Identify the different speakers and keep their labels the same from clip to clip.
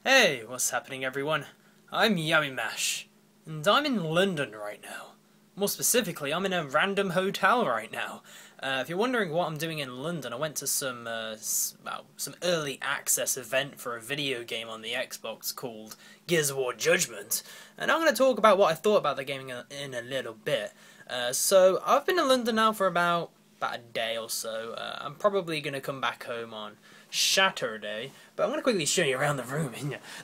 Speaker 1: Hey, what's happening everyone? I'm yamimash, and I'm in London right now. More specifically, I'm in a random hotel right now. If you're wondering what I'm doing in London, I went to some early access event for a video game on the Xbox called Gears of War Judgment, and I'm going to talk about what I thought about the game in a little bit. So I've been in London now for about a day or so. I'm probably going to come back home on Saturday, but I'm going to quickly show you around the room.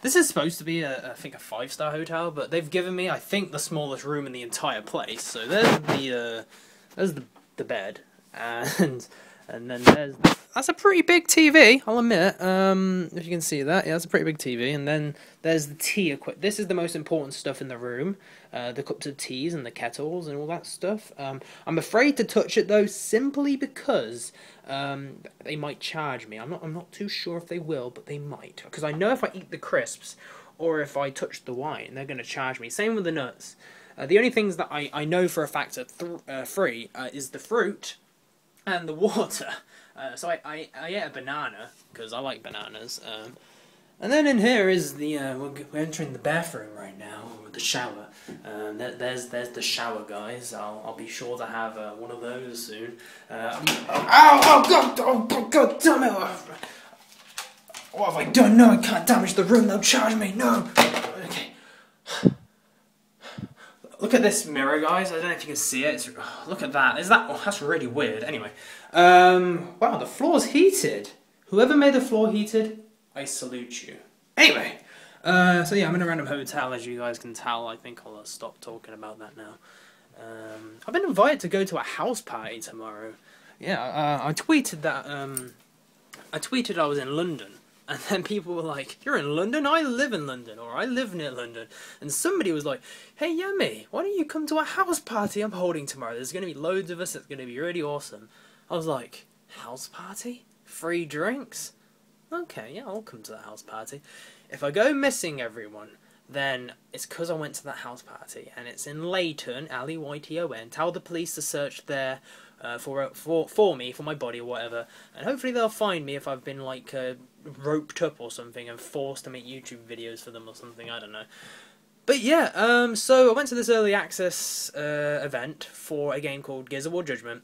Speaker 1: This is supposed to be I think a 5-star hotel, but they've given me, I think, the smallest room in the entire place. So there's the bed, and then that's a pretty big TV, I'll admit. If you can see that, yeah, that's a pretty big TV. And then there's the tea equipment. This is the most important stuff in the room. The cups of teas and the kettles and all that stuff. I'm afraid to touch it though, simply because they might charge me. I'm not too sure if they will, but they might. Because I know if I eat the crisps or if I touch the wine, they're going to charge me. Same with the nuts. The only things that I know for a fact are free is the fruit and the water. So I ate a banana because I like bananas. And then in here is we're entering the bathroom right now, or the shower. There's the shower, guys. I'll be sure to have one of those soon. Oh god damn it! What have I done? No, I can't damage the room. They'll charge me. No. Okay. Look at this mirror, guys. I don't know if you can see it. Look at that. That's really weird. Anyway, wow, the floor's heated. Whoever made the floor heated, I salute you. Anyway, so yeah, I'm in a random hotel, as you guys can tell. I think I'll stop talking about that now. I've been invited to go to a house party tomorrow. Yeah, I tweeted that. I tweeted I was in London. And then people were like, "You're in London? I live in London, or I live near London." And somebody was like, "Hey, Yummy, why don't you come to a house party I'm holding tomorrow? There's going to be loads of us. It's going to be really awesome." I was like, "House party? Free drinks? Okay, yeah, I'll come to the house party. If I go missing, everyone, then it's because I went to that house party, and it's in Leyton, Leyton. Tell the police to search there for me, for my body or whatever, and hopefully they'll find me if I've been like roped up or something and forced to make YouTube videos for them or something. I don't know." But yeah, so I went to this early access event for a game called Gears of War Judgment.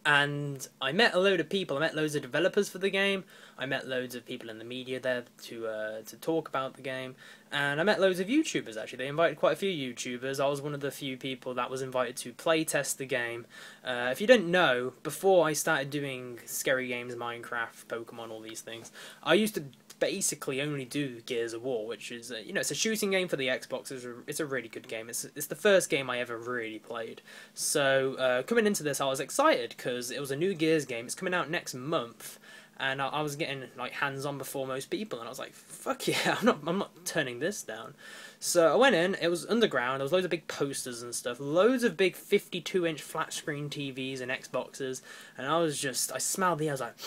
Speaker 1: And I met a load of people. I met loads of developers for the game. I met loads of people in the media there to talk about the game. And I met loads of YouTubers, actually. They invited quite a few YouTubers. I was one of the few people that was invited to play test the game. If you don't know, before I started doing scary games, Minecraft, Pokemon, all these things, I used to basically only do Gears of War, which is it's a shooting game for the Xbox. It's a really good game. It's the first game I ever really played. So coming into this, I was excited because it was a new Gears game. It's coming out next month, and I was getting like hands on before most people, and I was like, "Fuck yeah, I'm not turning this down." So I went in. It was underground. There was loads of big posters and stuff, loads of big 52-inch flat screen TVs and Xboxes, and I smelled the air. I was like,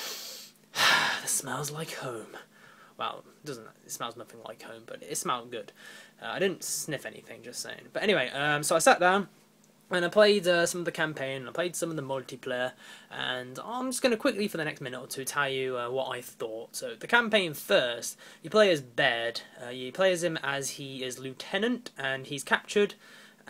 Speaker 1: "This smells like home." Well, it smells nothing like home, but it smelled good. I didn't sniff anything, just saying. But anyway, so I sat down, and I played some of the campaign, I played some of the multiplayer, and I'm just going to quickly, for the next minute or two, tell you what I thought. So, the campaign first, you play as Baird. You play as him as he is lieutenant, and he's captured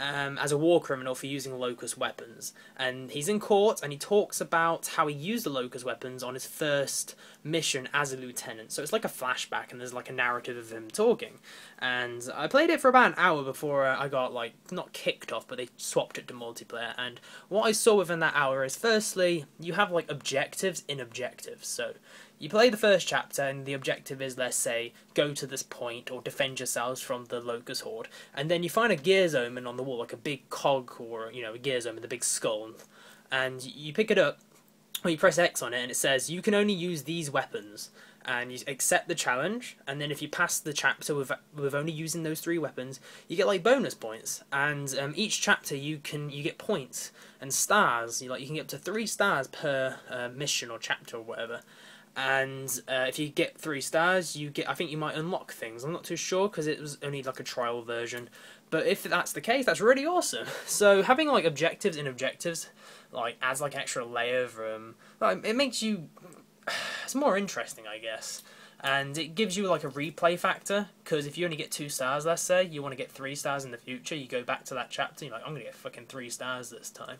Speaker 1: as a war criminal for using locust weapons. And he's in court, and he talks about how he used the locust weapons on his first mission as a lieutenant. So it's like a flashback, and there's like a narrative of him talking. And I played it for about an hour before I got, like, not kicked off, but they swapped it to multiplayer. And what I saw within that hour is, firstly, you have, like, objectives in objectives. So you play the first chapter, and the objective is, let's say, go to this point or defend yourselves from the Locust Horde. And then you find a Gears omen on the wall, like a big cog or, a Gears omen, the big skull. And you pick it up, or you press X on it, and it says, you can only use these weapons. And you accept the challenge, and then if you pass the chapter with only using those 3 weapons, you get like bonus points. And each chapter you get points and stars. You can get up to 3 stars per mission or chapter or whatever. And if you get 3 stars, I think you might unlock things. I'm not too sure because it was only like a trial version. But if that's the case, that's really awesome. So having like objectives in objectives, like adds like an extra layer of it makes you. It's more interesting, I guess. And it gives you like a replay factor, because if you only get 2 stars, let's say, you want to get 3 stars in the future, you go back to that chapter, you're like, I'm going to get fucking 3 stars this time.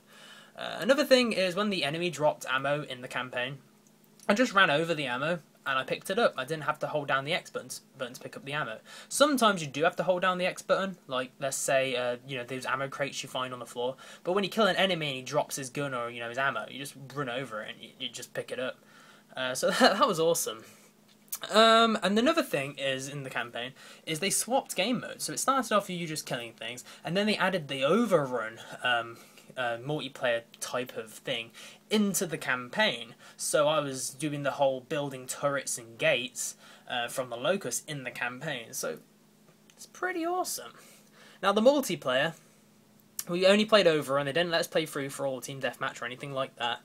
Speaker 1: Another thing is when the enemy dropped ammo in the campaign, I just ran over the ammo and I picked it up. I didn't have to hold down the X button to pick up the ammo. Sometimes you do have to hold down the X button, like let's say you know, those ammo crates you find on the floor. But when you kill an enemy and he drops his gun or, you know, his ammo, you just run over it and you just pick it up. So that was awesome. And another thing is in the campaign is they swapped game modes. So it started off with you just killing things, and then they added the overrun multiplayer type of thing into the campaign. So I was doing the whole building turrets and gates from the Locust in the campaign. So it's pretty awesome. Now the multiplayer, we only played over, and they didn't let us play through for all team deathmatch or anything like that.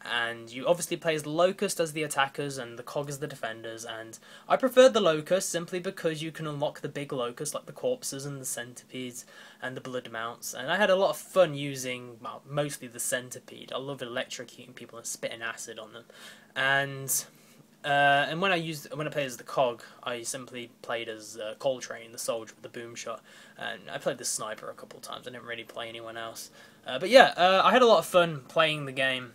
Speaker 1: And you obviously play as the Locust as the attackers and the Cog as the defenders, and I preferred the Locust simply because you can unlock the big Locusts like the corpses and the centipedes and the blood mounts, and I had a lot of fun using, well, mostly the centipede. I love electrocuting people and spitting acid on them. And when I played as the Cog, I simply played as Coltrane, the soldier with the boom shot, and I played the sniper a couple of times. I didn't really play anyone else, but yeah, I had a lot of fun playing the game.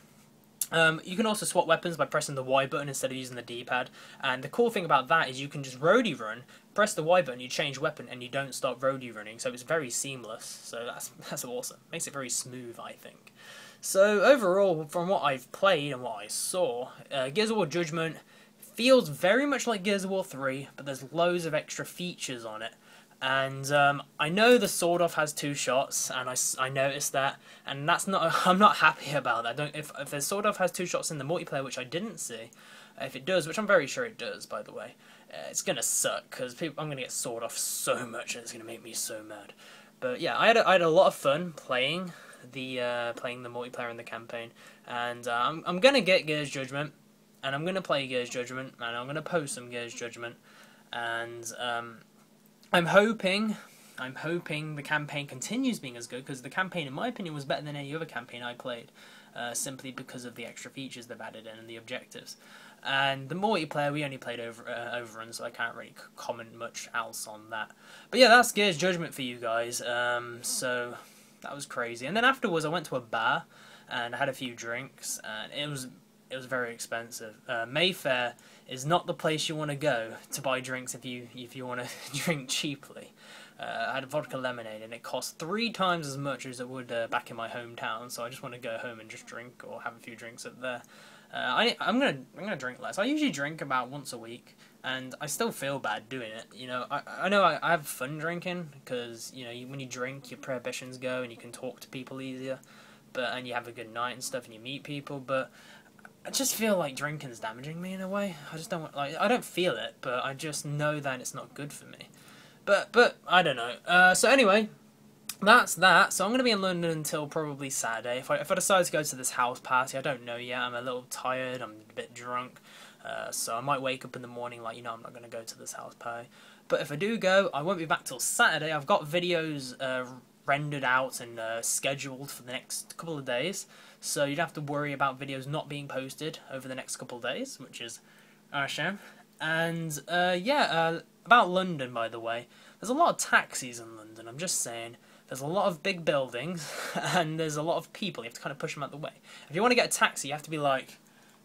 Speaker 1: You can also swap weapons by pressing the Y button instead of using the D-pad, and the cool thing about that is you can just roadie run, press the Y button, you change weapon, and you don't stop roadie running, so it's very seamless. So that's awesome. Makes it very smooth, I think. So overall, from what I've played and what I saw, Gears of War Judgment feels very much like Gears of War 3, but there's loads of extra features on it. And I know the sword off has 2 shots, and I noticed that, and that's not, I'm not happy about that. If the sword off has 2 shots in the multiplayer, which I didn't see, if it does, which I'm very sure it does, by the way, it's gonna suck, because I'm gonna get sword off so much, and it's gonna make me so mad. But yeah, I had a lot of fun playing the multiplayer in the campaign, and I'm gonna get Gears Judgment, and I'm gonna play Gears Judgment, and I'm gonna post some Gears Judgment, and I'm hoping the campaign continues being as good, because the campaign, in my opinion, was better than any other campaign I played, simply because of the extra features they've added in and the objectives. And the multiplayer, we only played overrun, so I can't really comment much else on that. But yeah, that's Gears Judgment for you guys. So that was crazy. And then afterwards, I went to a bar and I had a few drinks, and it was very expensive. Mayfair is not the place you want to go to buy drinks if you want to drink cheaply. I had a vodka lemonade, and it cost 3 times as much as it would back in my hometown. So I just want to go home and just drink or have a few drinks up there. I'm gonna drink less. I usually drink about once a week, and I still feel bad doing it. You know, I know I have fun drinking, because you know, when you drink, your prohibitions go and you can talk to people easier, and you have a good night and stuff, and you meet people. But I just feel like drinking's damaging me in a way. I just don't I don't feel it, but I just know that it's not good for me. But I don't know. So anyway, that's that. So I'm going to be in London until probably Saturday. If I decide to go to this house party, I don't know yet. I'm a little tired. I'm a bit drunk. So I might wake up in the morning like, you know, I'm not going to go to this house party. But if I do go, I won't be back till Saturday. I've got videos rendered out and scheduled for the next couple of days. So you don't have to worry about videos not being posted over the next couple of days, which is a shame. And yeah, about London, by the way, there's a lot of taxis in London. I'm just saying. There's a lot of big buildings, and there's a lot of people. You have to kind of push them out the way. If you want to get a taxi, you have to be like,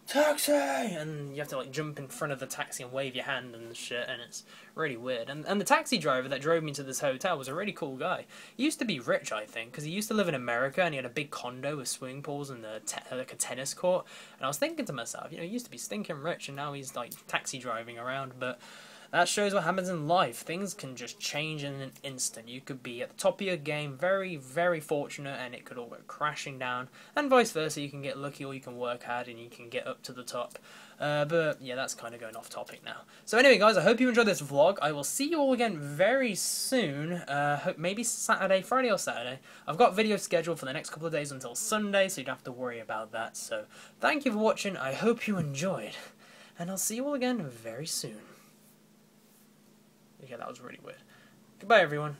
Speaker 1: taxi! And you have to like jump in front of the taxi and wave your hand and shit, and it's really weird. And the taxi driver that drove me to this hotel was a really cool guy. He used to be rich, I think, because he used to live in America, and he had a big condo with swimming pools and like a tennis court. And I was thinking to myself, you know, he used to be stinking rich, and now he's like taxi driving around, but that shows what happens in life. Things can just change in an instant. You could be at the top of your game, very, very fortunate, and it could all go crashing down. And vice versa, you can get lucky or you can work hard and you can get up to the top. But yeah, that's kind of going off topic now. So anyway, guys, I hope you enjoyed this vlog. I will see you all again very soon. Maybe Friday or Saturday. I've got videos scheduled for the next couple of days until Sunday, so you don't have to worry about that. So thank you for watching. I hope you enjoyed. And I'll see you all again very soon. Yeah, that was really weird. Goodbye, everyone.